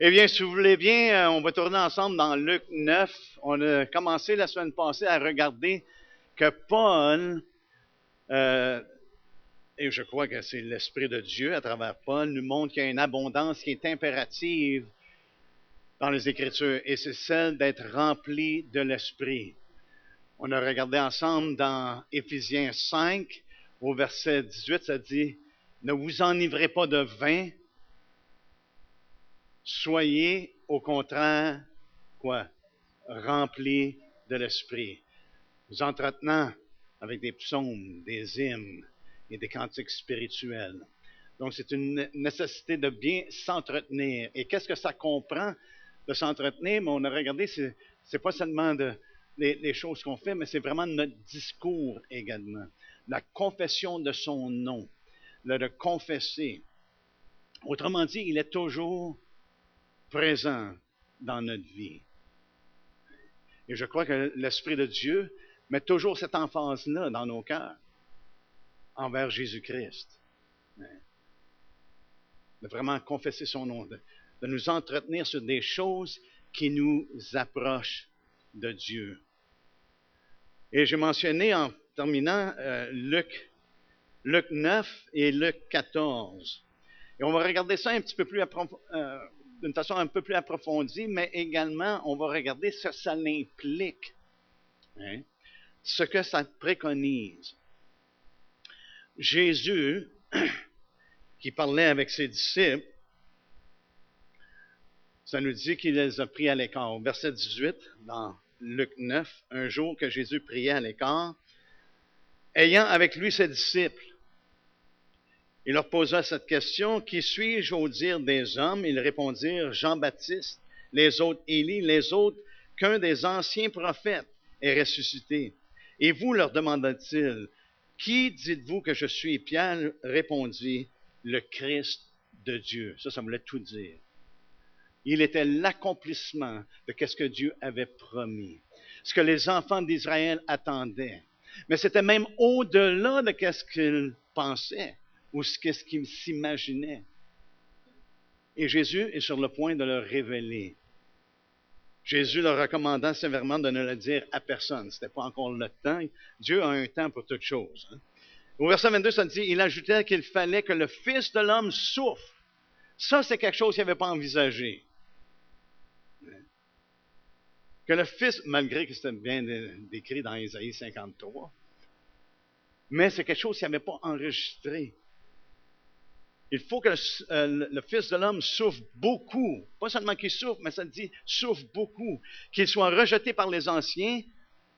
Eh bien, si vous voulez bien, on va tourner ensemble dans Luc 9. On a commencé la semaine passée à regarder que Paul, euh, et je crois que c'est l'Esprit de Dieu à travers Paul, nous montre qu'il y a une abondance qui est impérative dans les Écritures, et c'est celle d'être rempli de l'Esprit. On a regardé ensemble dans Éphésiens 5, au verset 18, ça dit, « Ne vous enivrez pas de vin, soyez au contraire, quoi? Remplis de l'Esprit. Nous entretenant avec des psaumes, des hymnes et des cantiques spirituels. Donc, c'est une nécessité de bien s'entretenir. Et qu'est-ce que ça comprend de s'entretenir? Mais on a regardé, c'est pas seulement les choses qu'on fait, mais c'est vraiment notre discours également. La confession de son nom. Le confesser. Autrement dit, il est toujours présent dans notre vie. Et je crois que l'Esprit de Dieu met toujours cette emphase-là dans nos cœurs envers Jésus-Christ. De vraiment confesser son nom, de nous entretenir sur des choses qui nous approchent de Dieu. Et j'ai mentionné en terminant Luc 9 et Luc 14. Et on va regarder ça un petit peu plus d'une façon un peu plus approfondie, mais également, on va regarder ce que ça implique, hein, ce que ça préconise. Jésus, qui parlait avec ses disciples, ça nous dit qu'il les a pris à l'écart. Au verset 18, dans Luc 9, un jour que Jésus priait à l'écart, ayant avec lui ses disciples, il leur posa cette question, « Qui suis-je au dire des hommes? » Ils répondirent, « Jean-Baptiste, les autres Élie, les autres qu'un des anciens prophètes est ressuscité. » Et vous, leur demanda-t-il, « Qui dites-vous que je suis? » Pierre répondit, « Le Christ de Dieu. » Ça voulait tout dire. Il était l'accomplissement de ce que Dieu avait promis, ce que les enfants d'Israël attendaient. Mais c'était même au-delà de ce qu'ils pensaient ou ce qu'ils s'imaginaient. Et Jésus est sur le point de leur révéler. Jésus leur recommandant sévèrement de ne le dire à personne. Ce n'était pas encore le temps. Dieu a un temps pour toutes choses. Au verset 22, ça dit, il ajoutait qu'il fallait que le Fils de l'homme souffre. Ça, c'est quelque chose qu'il n'avait pas envisagé. Que le Fils, malgré que c'était bien décrit dans Isaïe 53, mais c'est quelque chose qu'il n'avait pas enregistré. Il faut que le Fils de l'homme souffre beaucoup. Pas seulement qu'il souffre, mais ça dit souffre beaucoup. Qu'il soit rejeté par les anciens,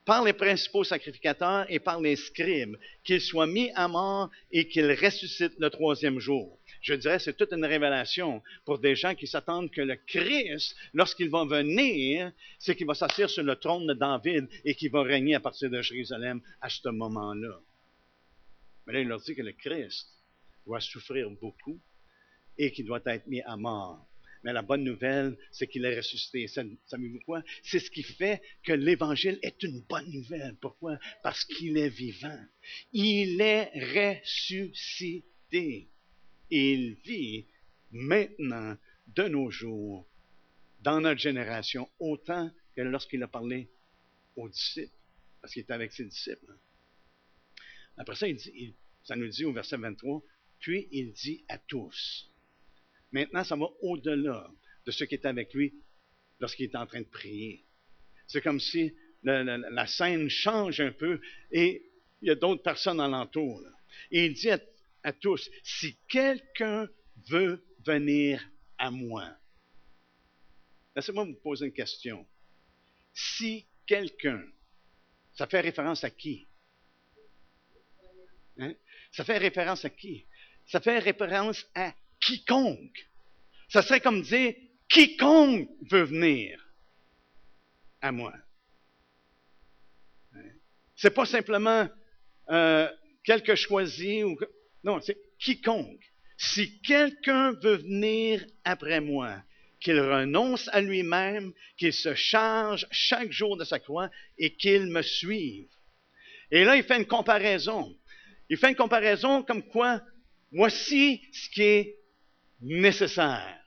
par les principaux sacrificateurs et par les scribes. Qu'il soit mis à mort et qu'il ressuscite le troisième jour. Je dirais que c'est toute une révélation pour des gens qui s'attendent que le Christ, lorsqu'il va venir, c'est qu'il va s'asseoir sur le trône de David et qu'il va régner à partir de Jérusalem à ce moment-là. Mais là, il leur dit que le Christ doit souffrir beaucoup et qu'il doit être mis à mort. Mais la bonne nouvelle, c'est qu'il est ressuscité. Savez-vous quoi? C'est ce qui fait que l'Évangile est une bonne nouvelle. Pourquoi? Parce qu'il est vivant. Il est ressuscité. Et il vit maintenant, de nos jours, dans notre génération, autant que lorsqu'il a parlé aux disciples, parce qu'il était avec ses disciples. Après ça, ça nous dit au verset 23, puis il dit à tous. Maintenant, ça va au-delà de ceux qui étaient avec lui lorsqu'il était en train de prier. C'est comme si la scène change un peu et il y a d'autres personnes alentour. Là. Et il dit à tous, si quelqu'un veut venir à moi. Laissez-moi vous poser une question. Si quelqu'un, ça fait référence à qui? Hein? Ça fait référence à qui? Ça fait référence à quiconque. Ça serait comme dire, quiconque veut venir à moi. C'est pas simplement quelques choisis. Non, c'est quiconque. Si quelqu'un veut venir après moi, qu'il renonce à lui-même, qu'il se charge chaque jour de sa croix et qu'il me suive. Et là, il fait une comparaison. Il fait une comparaison comme quoi, voici ce qui est nécessaire.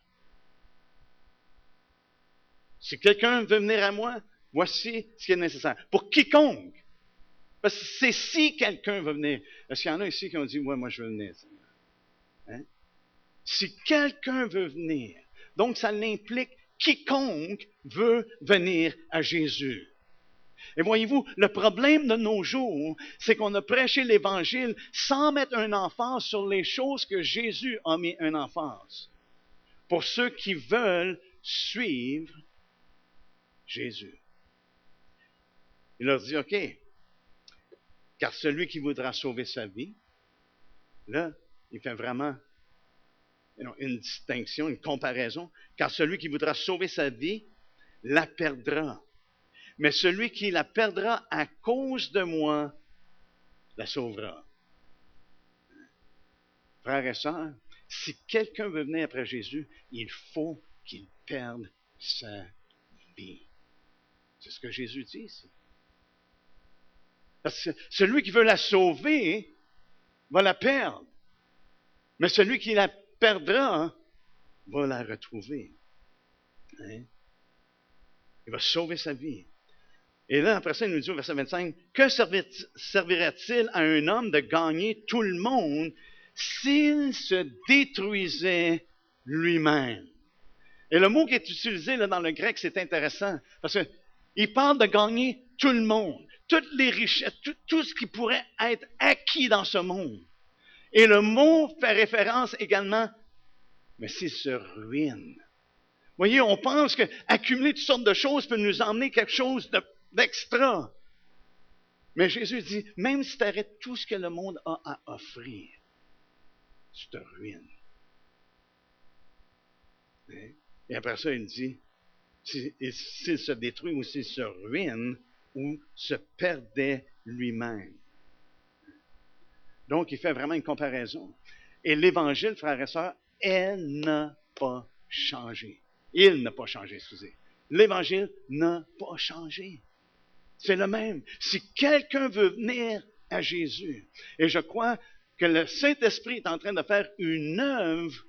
Si quelqu'un veut venir à moi, voici ce qui est nécessaire. Pour quiconque. Parce que c'est si quelqu'un veut venir. Est-ce qu'il y en a ici qui ont dit, ouais, moi je veux venir. Hein? Si quelqu'un veut venir. Donc ça implique quiconque veut venir à Jésus. Et voyez-vous, le problème de nos jours, c'est qu'on a prêché l'Évangile sans mettre un emphase sur les choses que Jésus a mis un emphase. Pour ceux qui veulent suivre Jésus. Il leur dit, OK, car celui qui voudra sauver sa vie, là, il fait vraiment une distinction, une comparaison, car celui qui voudra sauver sa vie, la perdra. Mais celui qui la perdra à cause de moi, la sauvera. Frères et sœurs, si quelqu'un veut venir après Jésus, il faut qu'il perde sa vie. C'est ce que Jésus dit ici. Parce que celui qui veut la sauver va la perdre. Mais celui qui la perdra va la retrouver. Hein? Il va sauver sa vie. Et là, après ça, il nous dit au verset 25, « Que servirait-il à un homme de gagner tout le monde s'il se détruisait lui-même? » Et le mot qui est utilisé là, dans le grec, c'est intéressant, parce qu'il parle de gagner tout le monde, toutes les richesses, tout ce qui pourrait être acquis dans ce monde. Et le mot fait référence également, mais s'il se ruine. Vous voyez, on pense qu'accumuler toutes sortes de choses peut nous emmener quelque chose d'extra. Mais Jésus dit, même si tu arrêtes tout ce que le monde a à offrir, tu te ruines. Et après ça, il dit, s'il se détruit ou s'il se ruine ou se perdait lui-même. Donc, il fait vraiment une comparaison. Et l'Évangile, frères et sœurs, elle n'a pas changé. Il n'a pas changé, excusez. L'Évangile n'a pas changé. C'est le même. Si quelqu'un veut venir à Jésus, et je crois que le Saint-Esprit est en train de faire une œuvre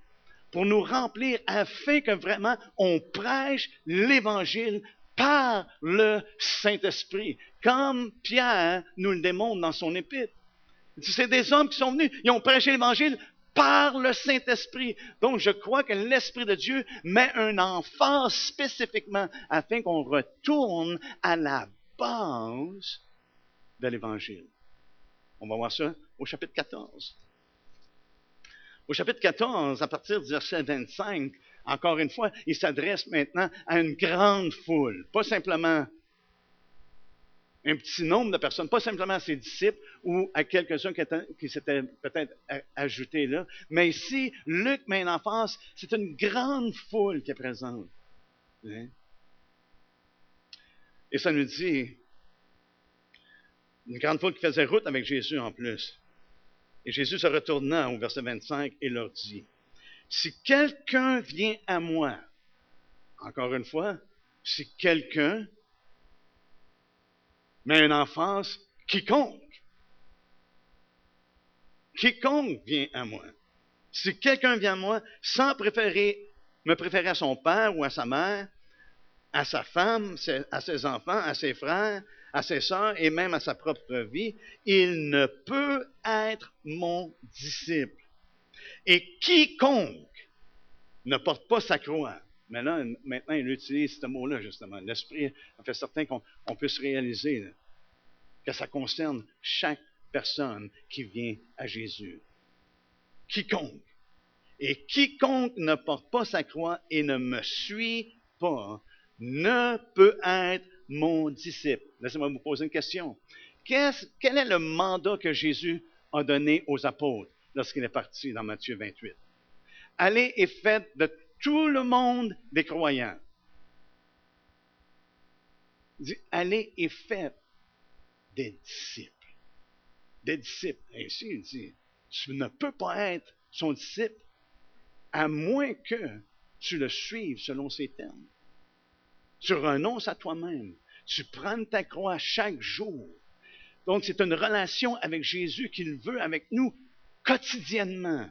pour nous remplir afin que vraiment on prêche l'Évangile par le Saint-Esprit, comme Pierre nous le démontre dans son épître. C'est des hommes qui sont venus, ils ont prêché l'Évangile par le Saint-Esprit. Donc, je crois que l'Esprit de Dieu met un emphase spécifiquement afin qu'on retourne à la base de l'Évangile. On va voir ça au chapitre 14. Au chapitre 14, à partir du verset 25, encore une fois, il s'adresse maintenant à une grande foule, pas simplement un petit nombre de personnes, pas simplement à ses disciples ou à quelques-uns qui s'étaient peut-être ajoutés là, mais ici, Luc met en face, c'est une grande foule qui est présente. Hein? Et ça nous dit, une grande foule qui faisait route avec Jésus en plus. Et Jésus se retourna au verset 25 et leur dit, « Si quelqu'un vient à moi, encore une fois, si quelqu'un met une emphase, quiconque vient à moi. Si quelqu'un vient à moi sans me préférer à son père ou à sa mère, à sa femme, à ses enfants, à ses frères, à ses sœurs et même à sa propre vie, il ne peut être mon disciple. Et quiconque ne porte pas sa croix. Mais là, maintenant, il utilise ce mot-là, justement. L'Esprit a fait certain qu'on puisse réaliser là, que ça concerne chaque personne qui vient à Jésus. Quiconque. Et quiconque ne porte pas sa croix et ne me suit pas ne peut être mon disciple. Laissez-moi vous poser une question. Quel est le mandat que Jésus a donné aux apôtres lorsqu'il est parti dans Matthieu 28? Allez et faites de tout le monde des croyants. Il dit, allez et faites des disciples. Des disciples. Ainsi, il dit, tu ne peux pas être son disciple à moins que tu le suives selon ses termes. Tu renonces à toi-même. Tu prends ta croix chaque jour. Donc, c'est une relation avec Jésus qu'il veut avec nous quotidiennement.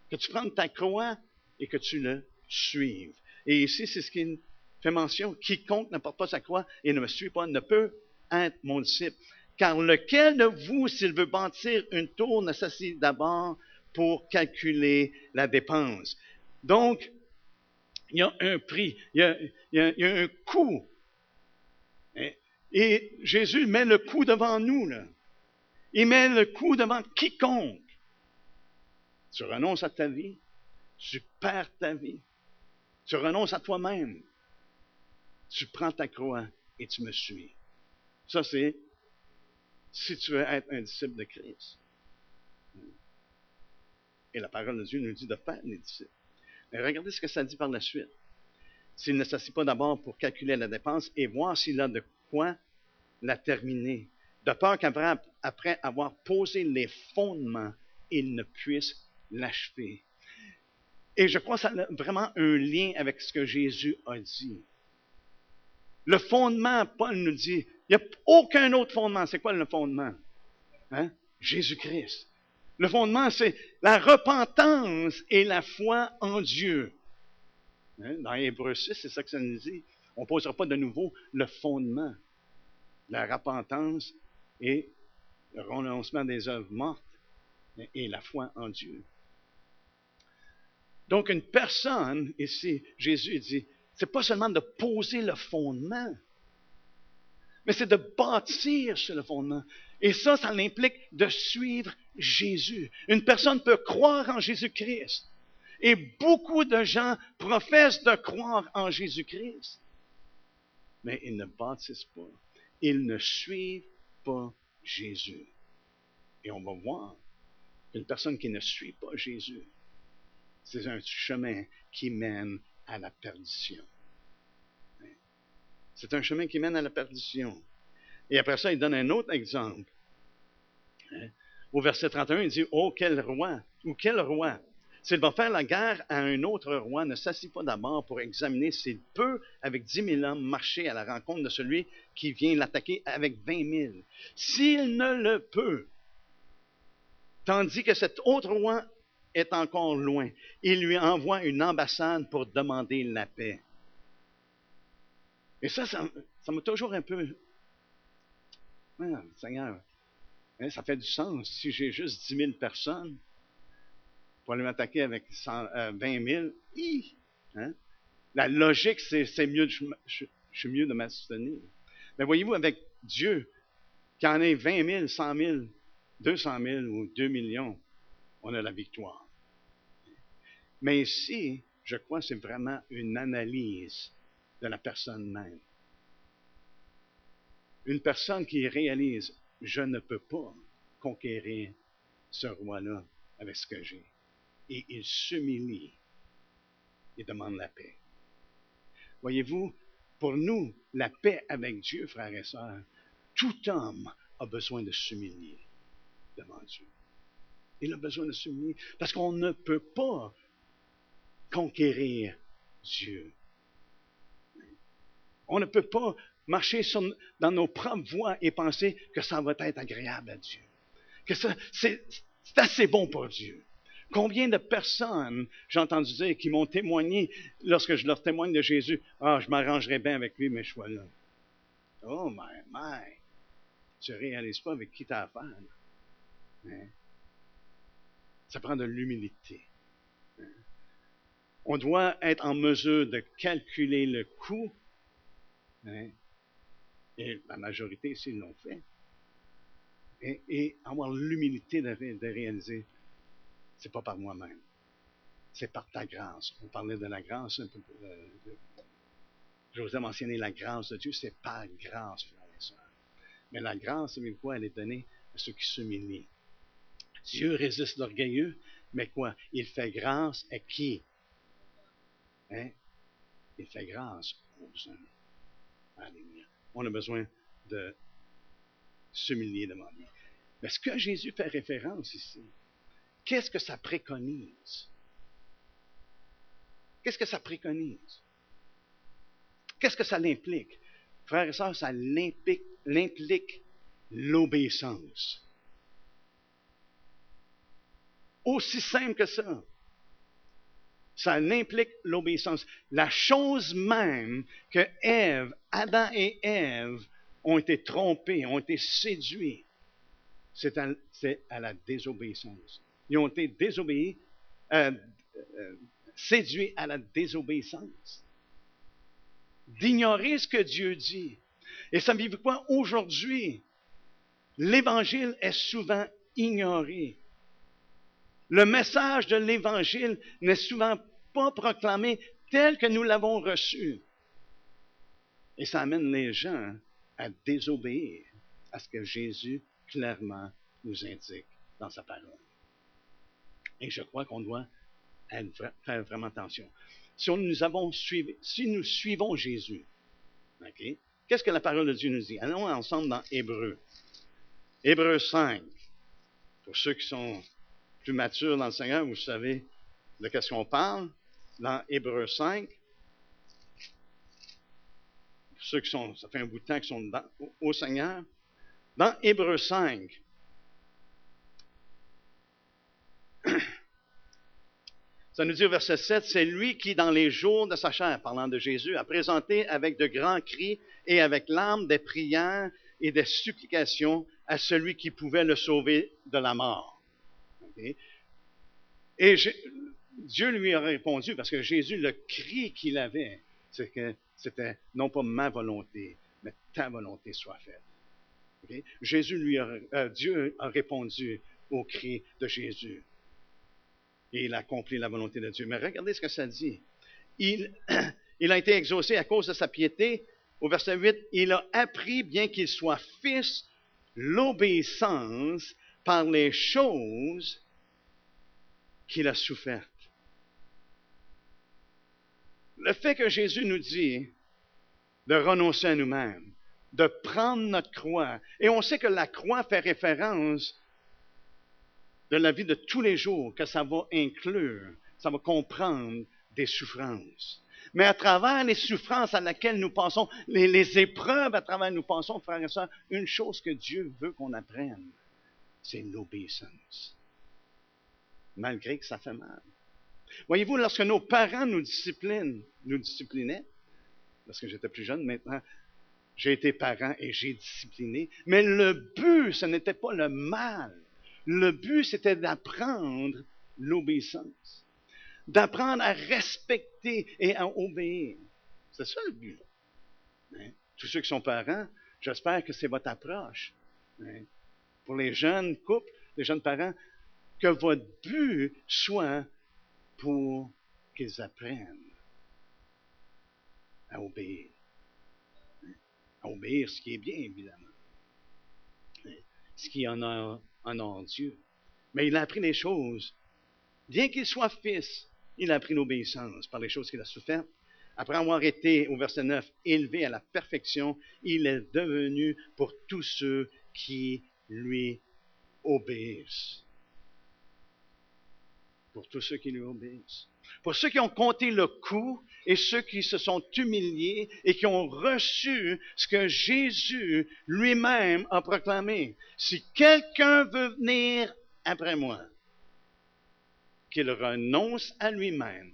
Que tu prennes ta croix et que tu le suives. Et ici, c'est ce qu'il fait mention, quiconque ne porte pas sa croix et ne me suit pas ne peut être mon disciple. Car lequel de vous, s'il veut bâtir une tour, ne s'assied d'abord pour calculer la dépense? Donc, il y a un prix, il y a un coût. Et Jésus met le coût devant nous, là. Il met le coût devant quiconque. Tu renonces à ta vie, tu perds ta vie. Tu renonces à toi-même. Tu prends ta croix et tu me suis. Ça, c'est si tu veux être un disciple de Christ. Et la parole de Dieu nous dit de faire les disciples. Mais regardez ce que ça dit par la suite. S'il ne s'assied pas d'abord pour calculer la dépense et voir s'il a de quoi la terminer, de peur qu'après avoir posé les fondements, il ne puisse l'achever. Et je crois que ça a vraiment un lien avec ce que Jésus a dit. Le fondement, Paul nous dit, il n'y a aucun autre fondement. C'est quoi le fondement? Hein? Jésus-Christ. Le fondement, c'est la repentance et la foi en Dieu. Hein? Dans Hébreux 6, c'est ça que ça nous dit. On ne posera pas de nouveau le fondement. La repentance et le renoncement des œuvres mortes et la foi en Dieu. Donc, une personne, ici, Jésus dit, c'est pas seulement de poser le fondement, mais c'est de bâtir sur le fondement. Et ça implique de suivre Jésus. Une personne peut croire en Jésus-Christ. Et beaucoup de gens professent de croire en Jésus-Christ. Mais ils ne bâtissent pas. Ils ne suivent pas Jésus. Et on va voir qu'une personne qui ne suit pas Jésus, c'est un chemin qui mène à la perdition. C'est un chemin qui mène à la perdition. Et après ça, il donne un autre exemple. Au verset 31, il dit, « Oh, quel roi, ou quel roi, s'il va faire la guerre à un autre roi, ne s'assit pas d'abord pour examiner s'il peut, avec 10 000 hommes, marcher à la rencontre de celui qui vient l'attaquer avec 20 000. S'il ne le peut, tandis que cet autre roi est encore loin, il lui envoie une ambassade pour demander la paix. » Et ça m'a toujours un peu... Ah, Seigneur, hein, ça fait du sens. Si j'ai juste 10 000 personnes pour aller m'attaquer avec 20 000, hein? La logique, c'est mieux, je suis mieux de m'abstenir. Mais voyez-vous, avec Dieu, qu'il y en ait 20 000, 100 000, 200 000 ou 2 millions, on a la victoire. Mais ici, je crois que c'est vraiment une analyse de la personne même. Une personne qui réalise, je ne peux pas conquérir ce roi-là avec ce que j'ai. Et il s'humilie et demande la paix. Voyez-vous, pour nous, la paix avec Dieu, frères et sœurs, tout homme a besoin de s'humilier devant Dieu. Il a besoin de s'humilier parce qu'on ne peut pas conquérir Dieu. On ne peut pas marcher dans nos propres voies et penser que ça va être agréable à Dieu. Que c'est assez bon pour Dieu. Combien de personnes j'ai entendu dire qui m'ont témoigné lorsque je leur témoigne de Jésus, « Ah, je m'arrangerai bien avec lui, mais je suis là. » Oh my, tu ne réalises pas avec qui tu as affaire. Hein? Ça prend de l'humilité. Hein? On doit être en mesure de calculer le coût. Hein? Et la majorité ici l'ont fait. Et avoir l'humilité de réaliser, c'est pas par moi-même. C'est par ta grâce. On parlait de la grâce un peu. Je vous ai mentionné la grâce de Dieu, c'est par grâce, frères et sœurs. Mais la grâce, savez-vous quoi, elle est donnée à ceux qui s'humilient. Dieu résiste l'orgueilleux, mais quoi? Il fait grâce à qui? Hein? Il fait grâce aux uns. Alléluia. On a besoin de s'humilier devant lui. Mais ce que Jésus fait référence ici, qu'est-ce que ça préconise? Qu'est-ce que ça préconise? Qu'est-ce que ça l'implique? Frères et sœurs, ça l'implique l'obéissance. Aussi simple que ça. Ça implique l'obéissance. La chose même que Adam et Ève ont été trompés, ont été séduits, c'est à la désobéissance. Ils ont été séduits à la désobéissance. D'ignorer ce que Dieu dit. Et savez-vous quoi? Aujourd'hui, l'Évangile est souvent ignoré. Le message de l'Évangile n'est souvent pas proclamé tel que nous l'avons reçu. Et ça amène les gens à désobéir à ce que Jésus clairement nous indique dans sa parole. Et je crois qu'on doit faire vraiment attention. Si nous suivons Jésus, okay, qu'est-ce que la parole de Dieu nous dit? Allons ensemble dans Hébreux. Hébreux 5. Pour ceux qui sont plus matures dans le Seigneur, vous savez de qu'est-ce qu'on parle. Dans Hébreux 5. Pour ceux qui sont, ça fait un bout de temps qu'ils sont au Seigneur. Dans Hébreux 5, ça nous dit au verset 7, c'est lui qui, dans les jours de sa chair, parlant de Jésus, a présenté avec de grands cris et avec larmes des prières et des supplications à celui qui pouvait le sauver de la mort. Okay? Et Dieu lui a répondu, parce que Jésus, le cri qu'il avait, c'est que c'était non pas ma volonté, mais ta volonté soit faite. Okay? Dieu a répondu au cri de Jésus. Et il a accompli la volonté de Dieu. Mais regardez ce que ça dit. Il a été exaucé à cause de sa piété. Au verset 8, il a appris, bien qu'il soit fils, l'obéissance par les choses qu'il a souffertes. Le fait que Jésus nous dit de renoncer à nous-mêmes, de prendre notre croix, et on sait que la croix fait référence de la vie de tous les jours, que ça va inclure, ça va comprendre des souffrances. Mais à travers les souffrances à laquelle nous passons, les épreuves à travers nous passons, frères et sœurs, une chose que Dieu veut qu'on apprenne, c'est l'obéissance. Malgré que ça fait mal. Voyez-vous, lorsque nos parents nous disciplinaient, lorsque j'étais plus jeune, maintenant, j'ai été parent et j'ai discipliné, mais le but, ce n'était pas le mal. Le but, c'était d'apprendre l'obéissance, d'apprendre à respecter et à obéir. C'est ça le but. Hein? Tous ceux qui sont parents, j'espère que c'est votre approche. Hein? Pour les jeunes couples, les jeunes parents, que votre but soit pour qu'ils apprennent à obéir. À obéir ce qui est bien, évidemment. Ce qui honore Dieu. Mais il a appris les choses. Bien qu'il soit fils, il a appris l'obéissance par les choses qu'il a souffert. Après avoir été, au verset 9, élevé à la perfection, il est devenu pour tous ceux qui lui obéissent. Pour tous ceux qui lui obéissent. Pour ceux qui ont compté le coup et ceux qui se sont humiliés et qui ont reçu ce que Jésus lui-même a proclamé. Si quelqu'un veut venir après moi, qu'il renonce à lui-même,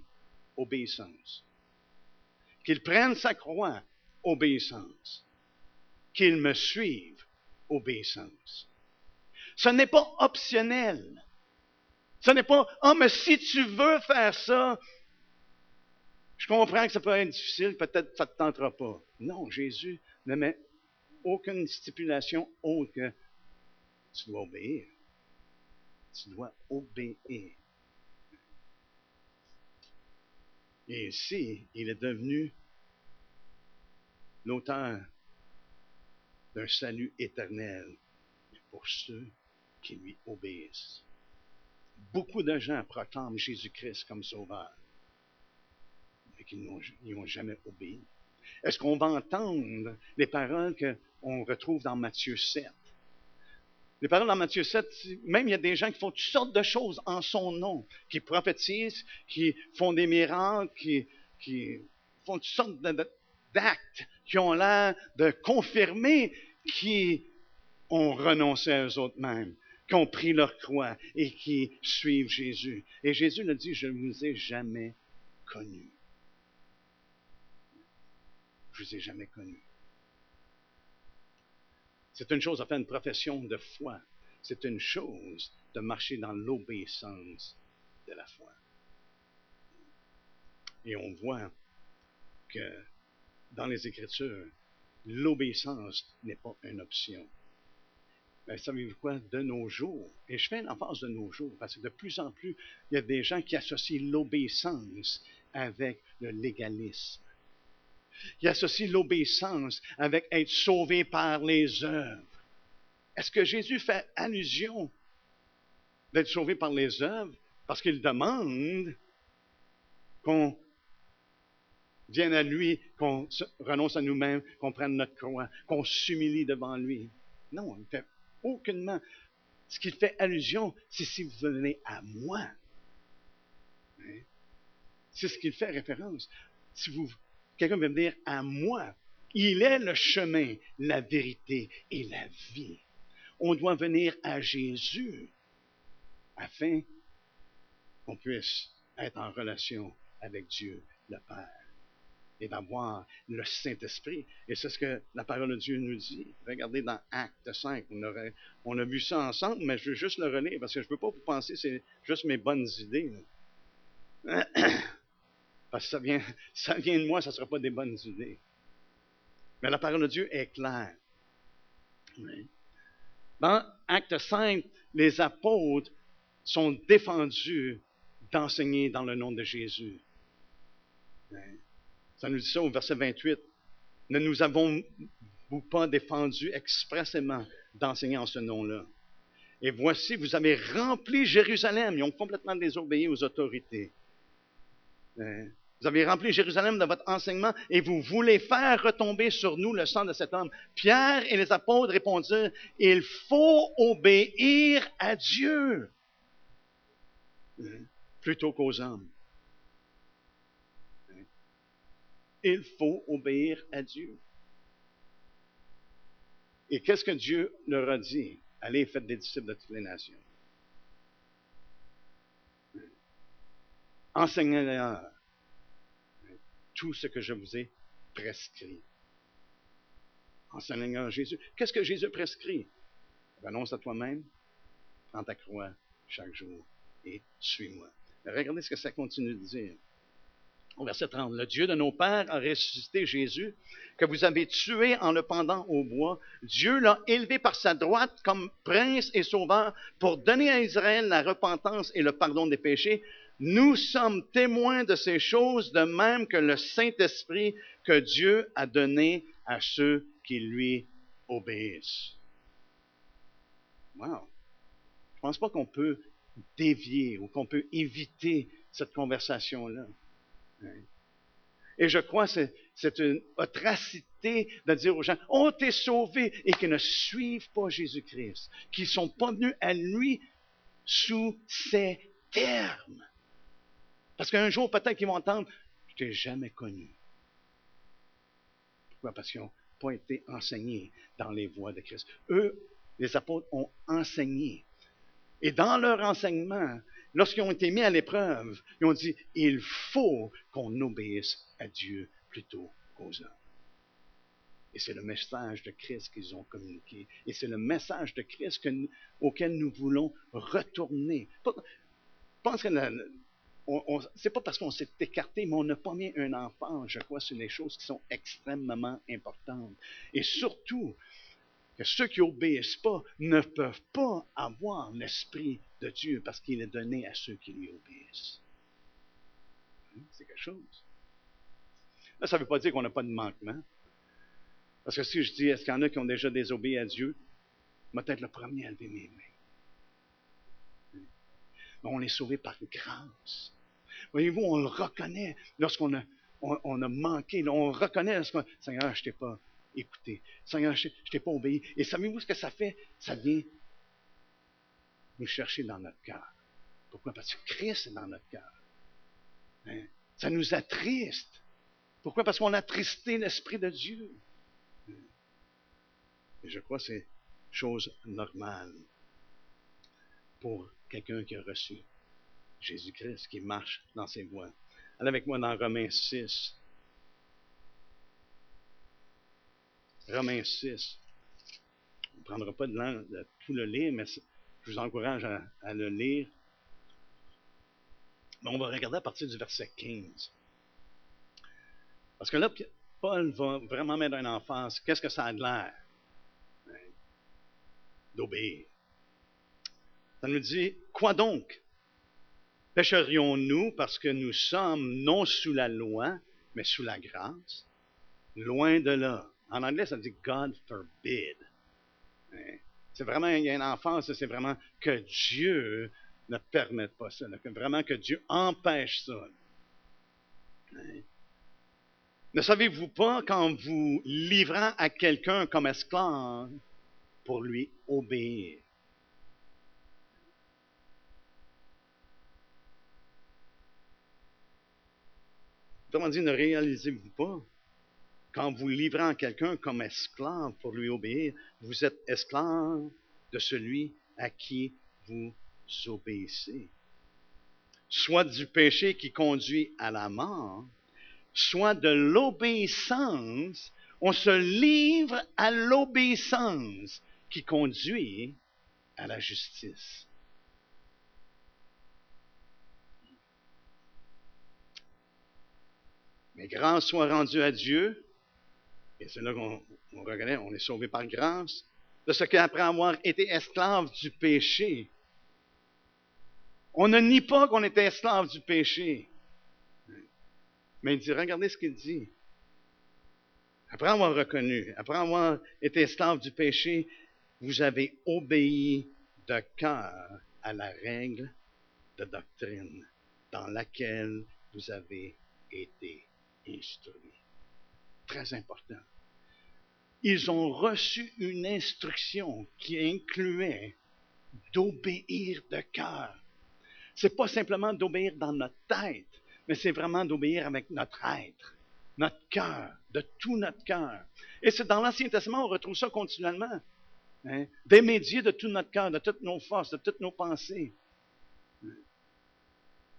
obéissance. Qu'il prenne sa croix, obéissance. Qu'il me suive, obéissance. Ce n'est pas optionnel. Ce n'est pas, mais si tu veux faire ça, je comprends que ça peut être difficile, peut-être que ça ne te tentera pas. Non, Jésus ne met aucune stipulation autre que tu dois obéir. Tu dois obéir. Et ici, il est devenu l'auteur d'un salut éternel pour ceux qui lui obéissent. Beaucoup de gens proclament Jésus-Christ comme sauveur, mais qui n'y ont jamais obéi. Est-ce qu'on va entendre les paroles qu'on retrouve dans Matthieu 7? Les paroles dans Matthieu 7, même il y a des gens qui font toutes sortes de choses en son nom, qui prophétisent, qui font des miracles, qui font toutes sortes d'actes qui ont l'air de confirmer qui ont renoncé à eux autres mêmes, qui ont pris leur croix et qui suivent Jésus. Et Jésus le dit, je ne vous ai jamais connu. Je ne vous ai jamais connu. C'est une chose de faire une profession de foi. C'est une chose de marcher dans l'obéissance de la foi. Et on voit que dans les Écritures, l'obéissance n'est pas une option. Mais savez-vous quoi? De nos jours, et je fais une emphase de nos jours, parce que de plus en plus, il y a des gens qui associent l'obéissance avec le légalisme. Ils associent l'obéissance avec être sauvé par les œuvres. Est-ce que Jésus fait allusion d'être sauvé par les œuvres parce qu'il demande qu'on vienne à lui, qu'on renonce à nous-mêmes, qu'on prenne notre croix, qu'on s'humilie devant lui? Non, il ne fait aucunement. Ce qu'il fait allusion, c'est si vous venez à moi. Hein? C'est ce qu'il fait référence. Si quelqu'un veut venir à moi, il est le chemin, la vérité et la vie. On doit venir à Jésus afin qu'on puisse être en relation avec Dieu, le Père, et d'avoir le Saint-Esprit. Et c'est ce que la parole de Dieu nous dit. Regardez dans Acte 5, on a vu ça ensemble, mais je veux juste le relire parce que je ne veux pas vous penser que c'est juste mes bonnes idées. Parce que ça vient de moi, ça ne sera pas des bonnes idées. Mais la parole de Dieu est claire. Oui. Dans Acte 5, les apôtres sont défendus d'enseigner dans le nom de Jésus. Ça nous dit ça au verset 28. Ne nous avons-vous pas défendus expressément d'enseigner en ce nom-là? Et voici, vous avez rempli Jérusalem. Ils ont complètement désobéi aux autorités. Vous avez rempli Jérusalem de votre enseignement et vous voulez faire retomber sur nous le sang de cet homme. Pierre et les apôtres répondirent, il faut obéir à Dieu plutôt qu'aux hommes. Il faut obéir à Dieu. Et qu'est-ce que Dieu leur a dit? Allez, faites des disciples de toutes les nations. Enseignez-leur tout ce que je vous ai prescrit. Enseignez-leur Jésus. Qu'est-ce que Jésus prescrit? Renonce à toi-même, prends ta croix chaque jour et suis-moi. Regardez ce que ça continue de dire. Au verset 30, le Dieu de nos pères a ressuscité Jésus, que vous avez tué en le pendant au bois. Dieu l'a élevé par sa droite comme prince et sauveur pour donner à Israël la repentance et le pardon des péchés. Nous sommes témoins de ces choses, de même que le Saint-Esprit que Dieu a donné à ceux qui lui obéissent. Wow! Je ne pense pas qu'on peut dévier ou qu'on peut éviter cette conversation-là. Et je crois que c'est une atrocité de dire aux gens, oh, t'es sauvé, et qu'ils ne suivent pas Jésus-Christ, qu'ils ne sont pas venus à lui sous ses termes. Parce qu'un jour, peut-être qu'ils vont entendre, je t'ai jamais connu. Pourquoi? Parce qu'ils n'ont pas été enseignés dans les voies de Christ. Eux, les apôtres, ont enseigné. Et dans leur enseignement, lorsqu'ils ont été mis à l'épreuve, ils ont dit, il faut qu'on obéisse à Dieu plutôt qu'aux hommes. Et c'est le message de Christ qu'ils ont communiqué. Et c'est le message de Christ auquel nous voulons retourner. Je pense que c'est pas parce qu'on s'est écarté, mais on n'a pas mis un enfant, je crois, sur les choses qui sont extrêmement importantes. Et surtout, que ceux qui n'obéissent pas ne peuvent pas avoir l'Esprit de Dieu parce qu'il est donné à ceux qui lui obéissent. C'est quelque chose. Là, ça ne veut pas dire qu'on n'a pas de manquement. Parce que si je dis, est-ce qu'il y en a qui ont déjà désobéi à Dieu, je vais être le premier à lever mes mains. Mais on est sauvé par grâce. Voyez-vous, on le reconnaît lorsqu'on a manqué. On le reconnaît lorsqu'on Seigneur, je ne t'ai pas écouté. Seigneur, je ne t'ai pas obéi. Et savez-vous ce que ça fait? Ça vient nous chercher dans notre cœur. Pourquoi? Parce que Christ est dans notre cœur. Hein? Ça nous attriste. Pourquoi? Parce qu'on a attristé l'Esprit de Dieu. Et je crois que c'est chose normale pour quelqu'un qui a reçu Jésus-Christ, qui marche dans ses voies. Allez avec moi dans Romains 6. Romains 6. On ne prendra pas de tout le lire, mais je vous encourage à le lire. Mais on va regarder à partir du verset 15. Parce que là, Paul va vraiment mettre en emphase qu'est-ce que ça a de l'air d'obéir. Ça nous dit, quoi donc? Pécherions-nous parce que nous sommes non sous la loi, mais sous la grâce? Loin de là. En anglais, ça dit God forbid. C'est vraiment, il y a une emphase, c'est vraiment que Dieu ne permette pas ça, vraiment que Dieu empêche ça. Ne savez-vous pas qu'en vous livrant à quelqu'un comme esclave pour lui obéir? Autrement dit, ne réalisez-vous pas qu'en vous livrant à quelqu'un comme esclave pour lui obéir, vous êtes esclave de celui à qui vous obéissez. Soit du péché qui conduit à la mort, soit de l'obéissance, on se livre à l'obéissance qui conduit à la justice. Mais grâce soit rendue à Dieu, et c'est là qu'on reconnaît, on est sauvé par grâce, de ce qu'après avoir été esclave du péché, on ne nie pas qu'on était esclave du péché. Mais il dit, regardez ce qu'il dit. Après avoir reconnu, après avoir été esclave du péché, vous avez obéi de cœur à la règle de doctrine dans laquelle vous avez été instruits. Très important. Ils ont reçu une instruction qui incluait d'obéir de cœur. C'est pas simplement d'obéir dans notre tête, mais c'est vraiment d'obéir avec notre être, notre cœur, de tout notre cœur. Et c'est dans l'Ancien Testament, on retrouve ça continuellement. Démédier de tout notre cœur, de toutes nos forces, de toutes nos pensées.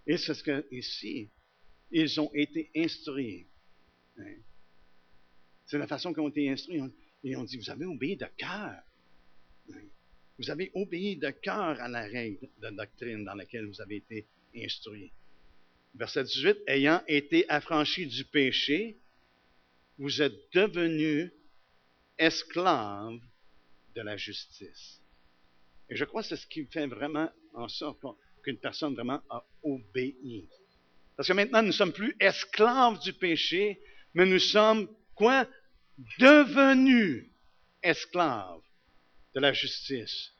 Et c'est ce que, ici, ils ont été instruits. C'est la façon qu'ils ont été instruits. Et on dit, vous avez obéi de cœur. Vous avez obéi de cœur à la règle de doctrine dans laquelle vous avez été instruits. Verset 18, ayant été affranchis du péché, vous êtes devenus esclaves de la justice. Et je crois que c'est ce qui fait vraiment en sorte qu'une personne vraiment a obéi. Parce que maintenant, nous ne sommes plus esclaves du péché, mais nous sommes, quoi? Devenus esclaves de la justice.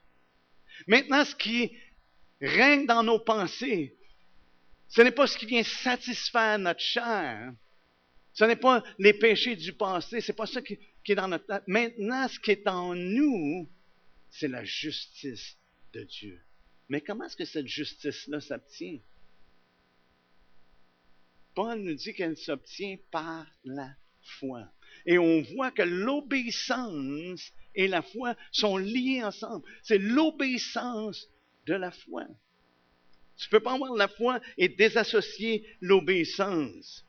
Maintenant, ce qui règne dans nos pensées, ce n'est pas ce qui vient satisfaire notre chair. Ce n'est pas les péchés du passé, ce n'est pas ça qui est dans notre tête. Maintenant, ce qui est en nous, c'est la justice de Dieu. Mais comment est-ce que cette justice-là s'obtient? Paul nous dit qu'elle s'obtient par la foi. Et on voit que l'obéissance et la foi sont liées ensemble. C'est l'obéissance de la foi. Tu ne peux pas avoir la foi et désassocier l'obéissance.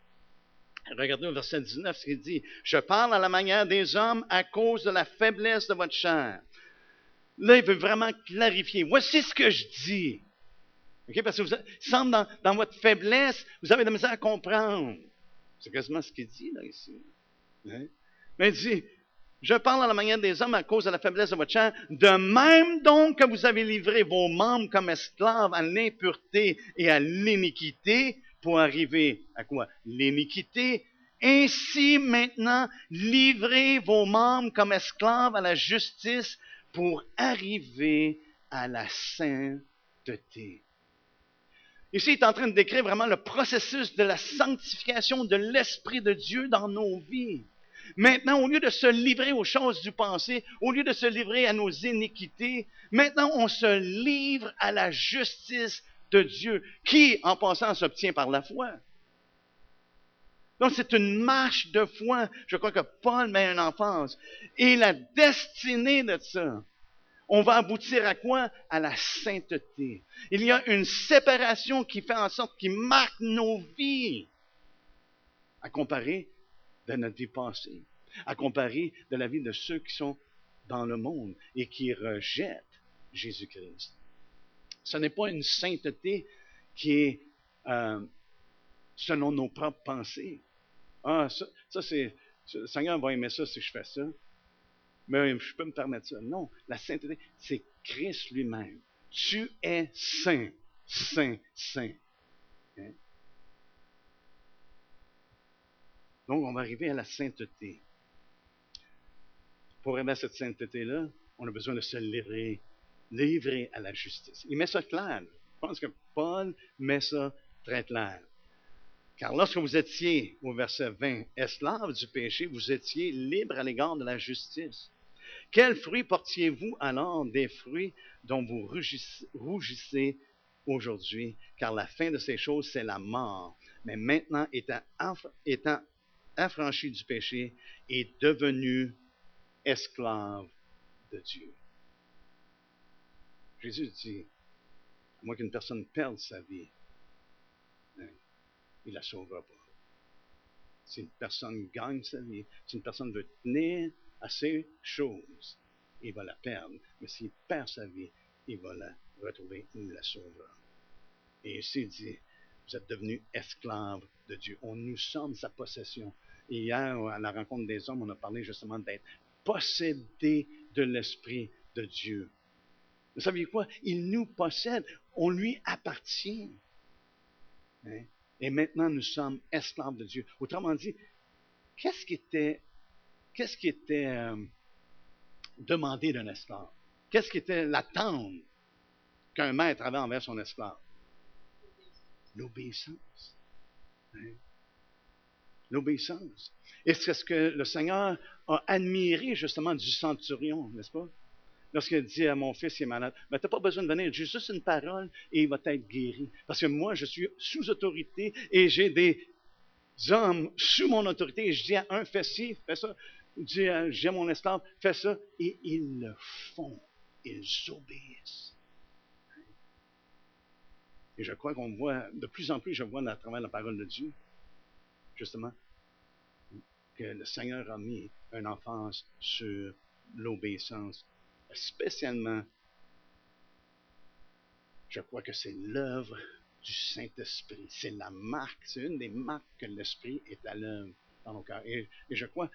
Regardez au verset 19 ce qu'il dit. Je parle à la manière des hommes à cause de la faiblesse de votre chair. Là, il veut vraiment clarifier. Voici ce que je dis. Okay? Parce que il semble dans votre faiblesse, vous avez de la misère à comprendre. C'est quasiment ce qu'il dit là ici. Hein? Mais il dit, je parle à la manière des hommes à cause de la faiblesse de votre chair. De même donc que vous avez livré vos membres comme esclaves à l'impureté et à l'iniquité pour arriver à quoi? L'iniquité. Ainsi maintenant, livrez vos membres comme esclaves à la justice pour arriver à la sainteté. Ici, il est en train de décrire vraiment le processus de la sanctification de l'Esprit de Dieu dans nos vies. Maintenant, au lieu de se livrer aux choses du passé, au lieu de se livrer à nos iniquités, maintenant on se livre à la justice de Dieu, qui, en passant, s'obtient par la foi. Donc, c'est une marche de foi. Je crois que Paul met une emphase. Et la destinée de ça, on va aboutir à quoi? À la sainteté. Il y a une séparation qui fait en sorte, qui marque nos vies. à comparer de notre vie passée, à comparer de la vie de ceux qui sont dans le monde et qui rejettent Jésus-Christ. Ce n'est pas une sainteté qui est selon nos propres pensées. Ah, ça c'est, le Seigneur va aimer ça si je fais ça, mais je peux me permettre ça. Non, la sainteté, c'est Christ lui-même. Tu es saint, saint, saint. Hein? Donc, on va arriver à la sainteté. Pour arriver à cette sainteté-là, on a besoin de se livrer à la justice. Il met ça clair. Je pense que Paul met ça très clair. Car lorsque vous étiez, au verset 20, esclaves du péché, vous étiez libres à l'égard de la justice. Quels fruits portiez-vous alors des fruits dont vous rougissez aujourd'hui? Car la fin de ces choses, c'est la mort. Mais maintenant, étant affranchi du péché et devenu esclave de Dieu. Jésus dit, à moins qu'une personne perde sa vie, il ne la sauvera pas. Si une personne gagne sa vie, si une personne veut tenir à ces choses, il va la perdre. Mais s'il perd sa vie, il va la retrouver, il la sauvera. Et ici, il dit, vous êtes devenus esclaves de Dieu. Nous sommes sa possession. Et hier, à la rencontre des hommes, on a parlé justement d'être possédés de l'Esprit de Dieu. Vous savez quoi? Il nous possède. On lui appartient. Hein? Et maintenant, nous sommes esclaves de Dieu. Autrement dit, qu'est-ce qui était demandé d'un esclave? Qu'est-ce qui était l'attente qu'un maître avait envers son esclave? L'obéissance. Hein? L'obéissance. Et c'est ce que le Seigneur a admiré justement du centurion, n'est-ce pas? Lorsqu'il dit à mon fils qui est malade, mais tu n'as pas besoin de venir, j'ai juste une parole et il va être guéri. Parce que moi, je suis sous autorité et j'ai des hommes sous mon autorité et je dis à un, fais ci, fais ça. Je dis à j'ai mon esclave, fais ça. Et ils le font. Ils obéissent. Et je crois qu'on voit, de plus en plus, je vois à travers la parole de Dieu, justement, que le Seigneur a mis une emphase sur l'obéissance. Spécialement, je crois que c'est l'œuvre du Saint-Esprit. C'est la marque, c'est une des marques que l'Esprit est à l'œuvre dans nos cœurs. Et je crois,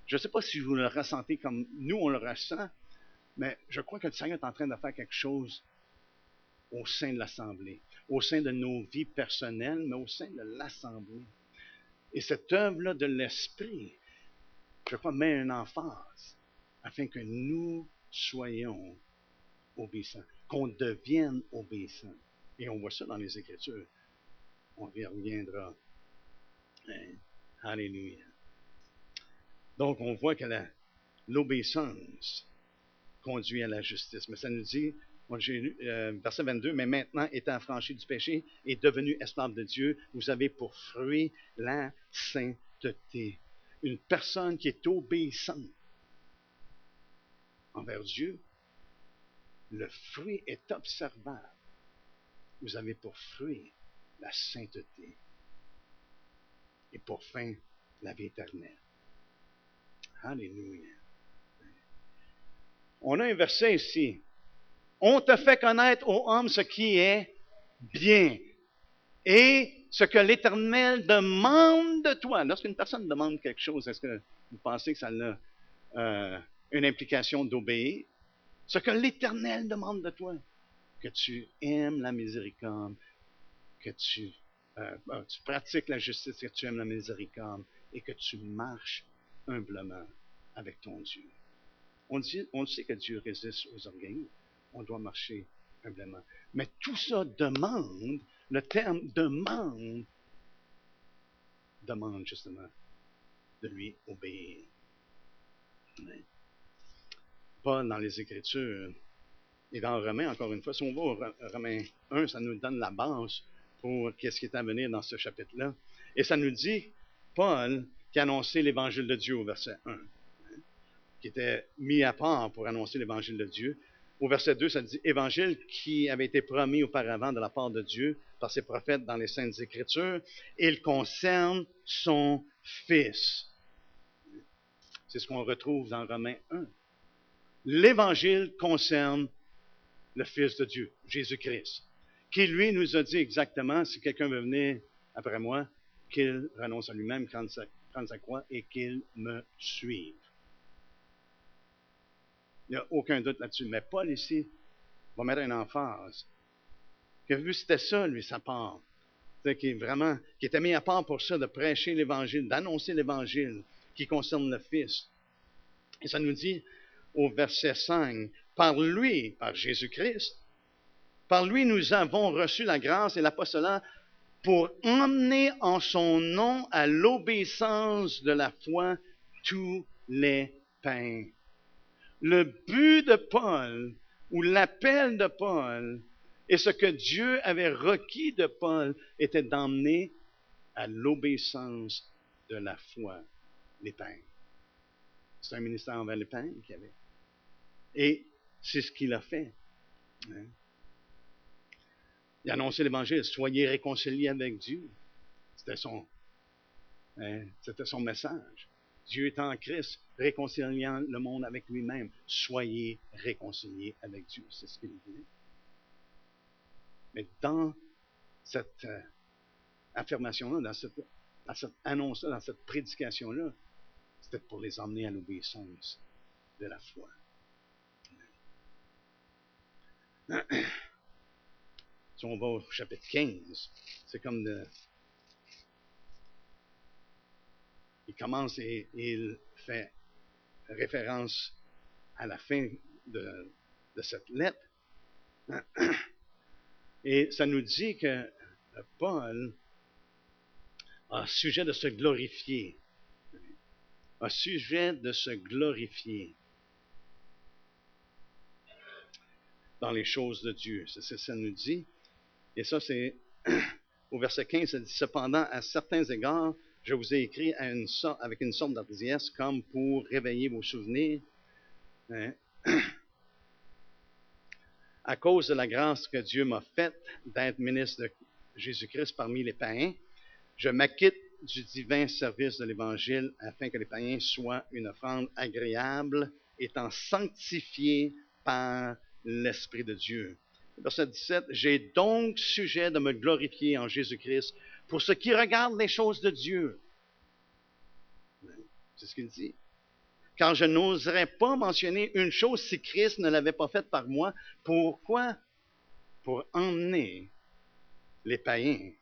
je ne sais pas si vous le ressentez comme nous on le ressent, mais je crois que le Seigneur est en train de faire quelque chose au sein de l'Assemblée, au sein de nos vies personnelles, mais au sein de l'Assemblée. Et cette œuvre-là de l'Esprit, je crois, met une emphase afin que nous soyons obéissants, qu'on devienne obéissants. Et on voit ça dans les Écritures. On y reviendra. Alléluia. Donc, on voit que l'obéissance conduit à la justice. Mais ça nous dit, j'ai lu verset 22, mais maintenant, étant affranchi du péché et devenu esclave de Dieu, vous avez pour fruit la sainteté. Une personne qui est obéissante envers Dieu, le fruit est observable. Vous avez pour fruit la sainteté et pour fin la vie éternelle. Alléluia. On a un verset ici. On te fait connaître, ô homme, ce qui est bien et ce que l'Éternel demande de toi. Lorsqu'une personne demande quelque chose, est-ce que vous pensez que ça a une implication d'obéir? Ce que l'Éternel demande de toi, que tu aimes la miséricorde, que tu pratiques la justice, que tu aimes la miséricorde et que tu marches humblement avec ton Dieu. On sait que Dieu résiste aux orgueilleux. On doit marcher humblement. Mais tout ça demande, le terme demande justement de lui obéir. Paul, dans les Écritures, et dans Romains, encore une fois, si on va au Romains 1, ça nous donne la base pour qu'est-ce qui est à venir dans ce chapitre-là. Et ça nous dit, Paul, qui a annoncé l'Évangile de Dieu au verset 1, qui était mis à part pour annoncer l'Évangile de Dieu. Au verset 2, ça dit « Évangile qui avait été promis auparavant de la part de Dieu par ses prophètes dans les Saintes Écritures. Il concerne son Fils. C'est ce qu'on retrouve dans Romains 1. L'Évangile concerne le Fils de Dieu, Jésus-Christ, qui lui nous a dit exactement, si quelqu'un veut venir après moi, qu'il renonce à lui-même, prenne sa croix et qu'il me suive. Il n'y a aucun doute là-dessus. Mais Paul ici va mettre une emphase. Que vu c'était ça, lui, sa part. Qui était mis à part pour ça, de prêcher l'Évangile, d'annoncer l'Évangile qui concerne le Fils. Et ça nous dit au verset 5, par lui, par Jésus-Christ, par lui nous avons reçu la grâce et l'apostolat pour emmener en son nom à l'obéissance de la foi tous les païens. Le but de Paul, ou l'appel de Paul, et ce que Dieu avait requis de Paul, était d'emmener à l'obéissance de la foi les païens. C'est un ministère envers les païens qu'il y avait. Et c'est ce qu'il a fait. Il a annoncé l'Évangile, soyez réconciliés avec Dieu. C'était son message. Dieu est en Christ, réconciliant le monde avec lui-même. Soyez réconciliés avec Dieu. C'est ce qu'il dit. Mais dans cette affirmation-là, dans cette annonce-là, dans cette prédication-là, c'était pour les emmener à l'obéissance de la foi. Si on va au chapitre 15, c'est comme il commence et il fait référence à la fin de cette lettre. Et ça nous dit que Paul a sujet de se glorifier. A sujet de se glorifier dans les choses de Dieu. Ça nous dit. Et ça, c'est au verset 15, ça dit, cependant, à certains égards, je vous ai écrit avec une sorte d'hardiesse, comme pour réveiller vos souvenirs, à cause de la grâce que Dieu m'a faite d'être ministre de Jésus-Christ parmi les païens, je m'acquitte du divin service de l'Évangile afin que les païens soient une offrande agréable, étant sanctifiés par l'Esprit de Dieu. Verset 17, j'ai donc sujet de me glorifier en Jésus-Christ pour ce qui regarde les choses de Dieu. C'est ce qu'il dit. Car je n'oserais pas mentionner une chose si Christ ne l'avait pas faite par moi. Pourquoi? Pour emmener les païens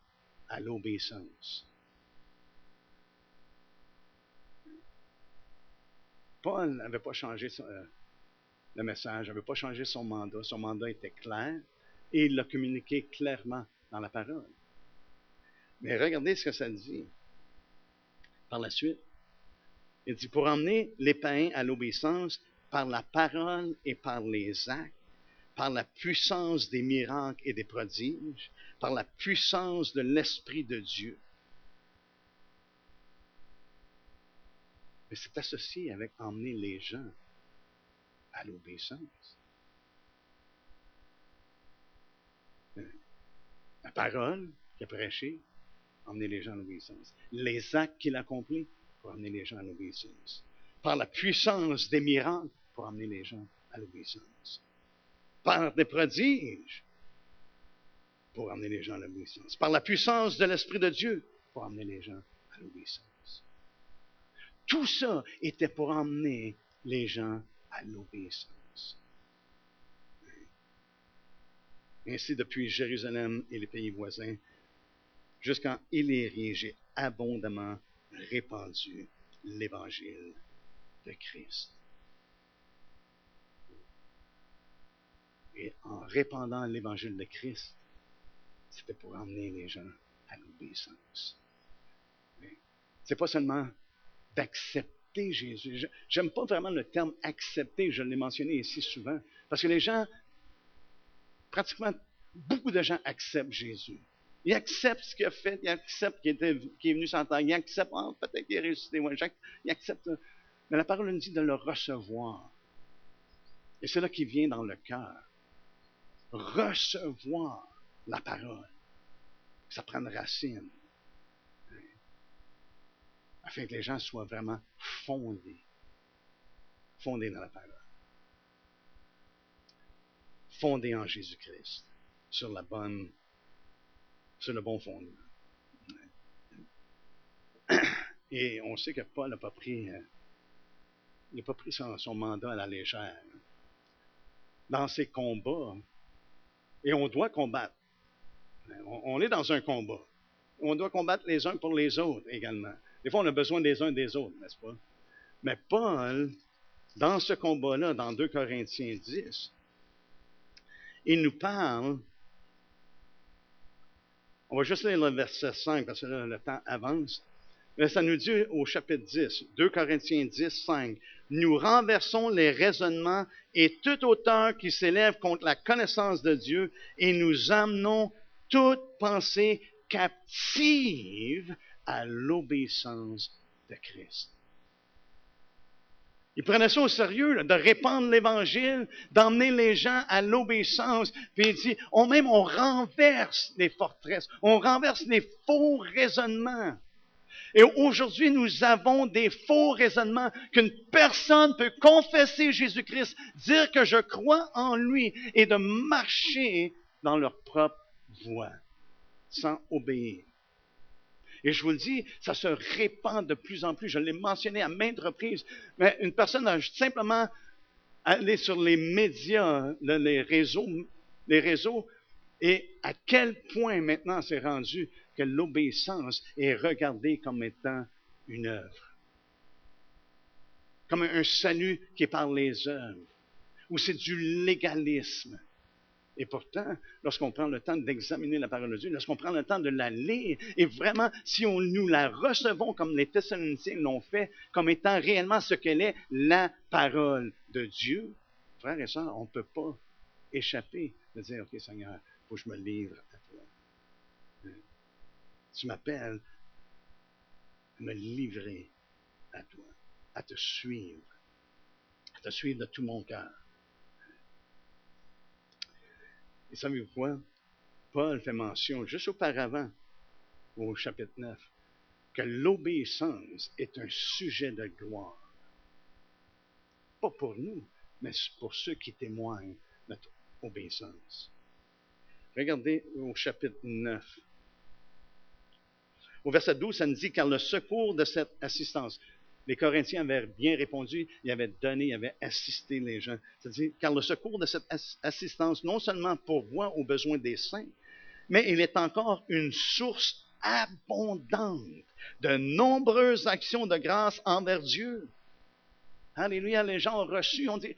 à l'obéissance. Paul n'avait pas changé le message, n'avait pas changé son mandat. Son mandat était clair et il l'a communiqué clairement dans la parole. Mais regardez ce que ça dit par la suite. Il dit, pour emmener les païens à l'obéissance par la parole et par les actes, par la puissance des miracles et des prodiges, par la puissance de l'Esprit de Dieu. Mais c'est associé avec emmener les gens à l'obéissance. La parole qu'il a prêchée, emmener les gens à l'obéissance. Les actes qu'il a accomplis, pour emmener les gens à l'obéissance. Par la puissance des miracles, pour emmener les gens à l'obéissance. Par des prodiges, pour emmener les gens à l'obéissance. Par la puissance de l'Esprit de Dieu, pour emmener les gens à l'obéissance. Tout ça était pour emmener les gens à l'obéissance. Ainsi, depuis Jérusalem et les pays voisins, jusqu'en Illyrie, j'ai abondamment répandu l'Évangile de Christ. Et en répandant l'Évangile de Christ, c'était pour emmener les gens à l'obéissance. C'est pas seulement d'accepter Jésus. J'aime pas vraiment le terme accepter, je l'ai mentionné ici souvent, parce que les gens, pratiquement beaucoup de gens acceptent Jésus. Ils acceptent ce qu'il a fait, ils acceptent qu'il est venu sur la terre, ils acceptent, peut-être qu'il est ressuscité, ils acceptent. Mais la parole nous dit de le recevoir. Et c'est là qu'il vient dans le cœur. Recevoir la parole. Ça prend une racine. Afin que les gens soient vraiment fondés dans la parole. Fondés en Jésus-Christ, sur le bon fondement. Et on sait que Paul n'a pas pris son mandat à la légère. Dans ses combats, et on doit combattre. On est dans un combat. On doit combattre les uns pour les autres également. Des fois, on a besoin des uns des autres, n'est-ce pas? Mais Paul, dans ce combat-là, dans 2 Corinthiens 10, il nous parle, on va juste lire le verset 5 parce que là, le temps avance, mais ça nous dit au chapitre 10, 2 Corinthiens 10, 5, nous renversons les raisonnements et toute hauteur qui s'élève contre la connaissance de Dieu et nous amenons toute pensée captive à l'obéissance de Christ. Il prenait ça au sérieux, là, de répandre l'Évangile, d'emmener les gens à l'obéissance. Puis il dit, on renverse les forteresses, on renverse les faux raisonnements. Et aujourd'hui, nous avons des faux raisonnements qu'une personne peut confesser Jésus-Christ, dire que je crois en lui et de marcher dans leur propre voie, sans obéir. Et je vous le dis, ça se répand de plus en plus. Je l'ai mentionné à maintes reprises. Mais une personne a simplement allé sur les médias, les réseaux, et à quel point maintenant c'est rendu que l'obéissance est regardée comme étant une œuvre. Comme un salut qui est par les œuvres. Ou c'est du légalisme. Et pourtant, lorsqu'on prend le temps d'examiner la parole de Dieu, lorsqu'on prend le temps de la lire, et vraiment, si nous la recevons comme les Thessaloniciens l'ont fait, comme étant réellement ce qu'elle est, la parole de Dieu, frères et sœurs, on ne peut pas échapper de dire, OK Seigneur, il faut que je me livre à toi. Tu m'appelles à me livrer à toi, à te suivre de tout mon cœur. Et savez-vous quoi? Paul fait mention, juste auparavant, au chapitre 9, que l'obéissance est un sujet de gloire. Pas pour nous, mais pour ceux qui témoignent notre obéissance. Regardez au chapitre 9. Au verset 12, ça nous dit, car le secours de cette assistance, les Corinthiens avaient bien répondu, ils avaient donné, ils avaient assisté les gens. C'est-à-dire, car le secours de cette assistance, non seulement pourvoit aux besoins des saints, mais il est encore une source abondante de nombreuses actions de grâce envers Dieu. Alléluia, les gens ont reçu, on dit,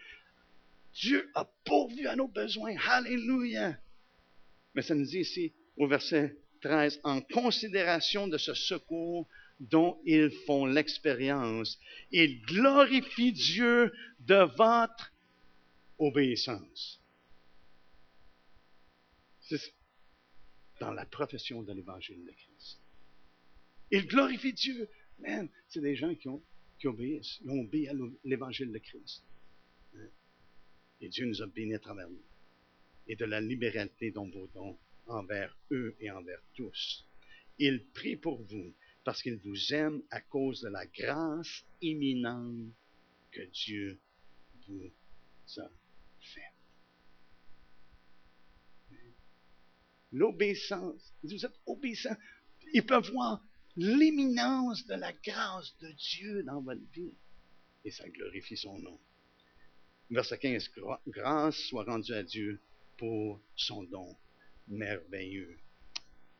Dieu a pourvu à nos besoins. Alléluia. Mais ça nous dit ici, au verset 13, en considération de ce secours dont ils font l'expérience, ils glorifient Dieu de votre obéissance. C'est dans la profession de l'Évangile de Christ. Ils glorifient Dieu. Man, c'est des gens qui obéissent. Ils ont obéi à l'Évangile de Christ. Et Dieu nous a bénis à travers nous. Et de la libéralité dont vous donnez envers eux et envers tous. Il prie pour vous parce qu'il vous aime à cause de la grâce imminente que Dieu vous a faite. L'obéissance. Vous êtes obéissants. Ils peuvent voir l'imminence de la grâce de Dieu dans votre vie. Et ça glorifie son nom. Verset 15. Grâce soit rendue à Dieu pour son don merveilleux.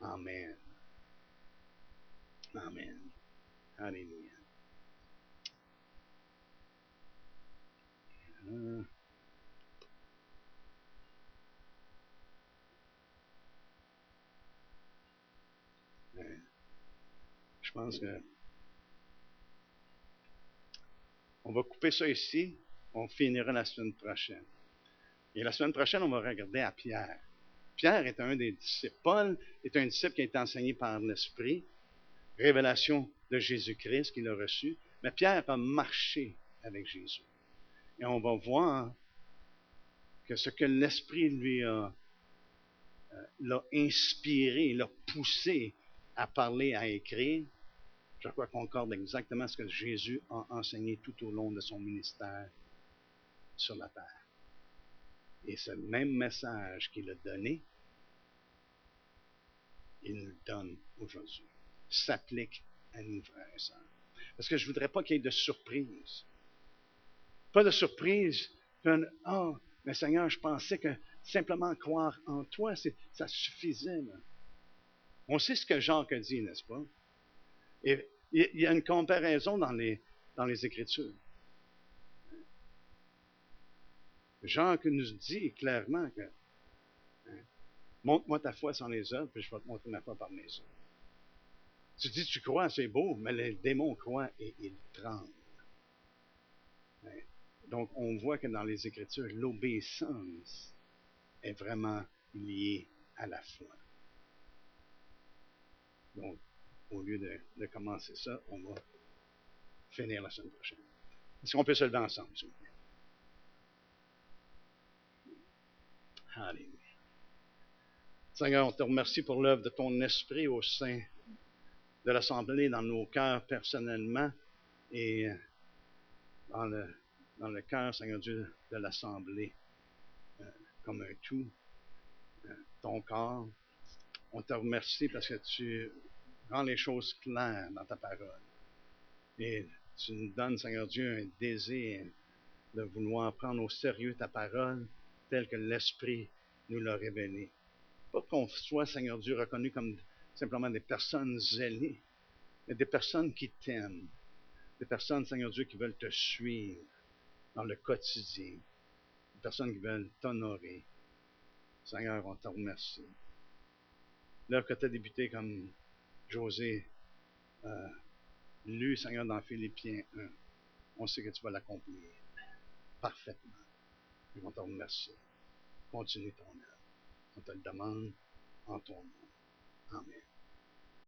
Amen. Amen. Alléluia. Je pense que on va couper ça ici. On finira la semaine prochaine. Et la semaine prochaine, on va regarder à Pierre. Pierre est un des disciples. Paul est un disciple qui a été enseigné par l'Esprit. Révélation de Jésus-Christ qu'il a reçu. Mais Pierre a marché avec Jésus. Et on va voir que ce que l'Esprit lui a l'a inspiré, l'a poussé à parler, à écrire, je crois qu'on concorde exactement ce que Jésus a enseigné tout au long de son ministère sur la terre. Et ce même message qu'il a donné, il nous le donne aujourd'hui. S'applique à nous, frères et sœurs. Parce que je ne voudrais pas qu'il y ait de surprise. Pas de surprise. Ah, mais Seigneur, je pensais que simplement croire en toi, ça suffisait. Là. On sait ce que Jacques a dit, n'est-ce pas? Et il y a une comparaison dans les Écritures. Jacques nous dit clairement que montre-moi ta foi sans les œuvres, puis je vais te montrer ma foi par mes œuvres. Tu dis, tu crois, c'est beau, mais les démons croient et ils tremblent. Donc, on voit que dans les Écritures, l'obéissance est vraiment liée à la foi. Donc, au lieu de commencer ça, on va finir la semaine prochaine. Est-ce qu'on peut se lever ensemble, s'il vous plaît? Alléluia. Seigneur, on te remercie pour l'œuvre de ton esprit au sein de l'Assemblée, dans nos cœurs personnellement et dans le cœur, Seigneur Dieu, de l'Assemblée comme un tout, ton corps. On te remercie parce que tu rends les choses claires dans ta parole. Et tu nous donnes, Seigneur Dieu, un désir de vouloir prendre au sérieux ta parole telle que l'Esprit nous l'a révélée. Pas qu'on soit, Seigneur Dieu, reconnus comme simplement des personnes zélées, mais des personnes qui t'aiment. Des personnes, Seigneur Dieu, qui veulent te suivre dans le quotidien. Des personnes qui veulent t'honorer. Seigneur, on te remercie. L'œuvre que tu as débutée comme José lu, Seigneur, dans Philippiens 1, on sait que tu vas l'accomplir parfaitement. Et on te remercie. Continue ton œuvre. On te le demande en ton nom. Amen.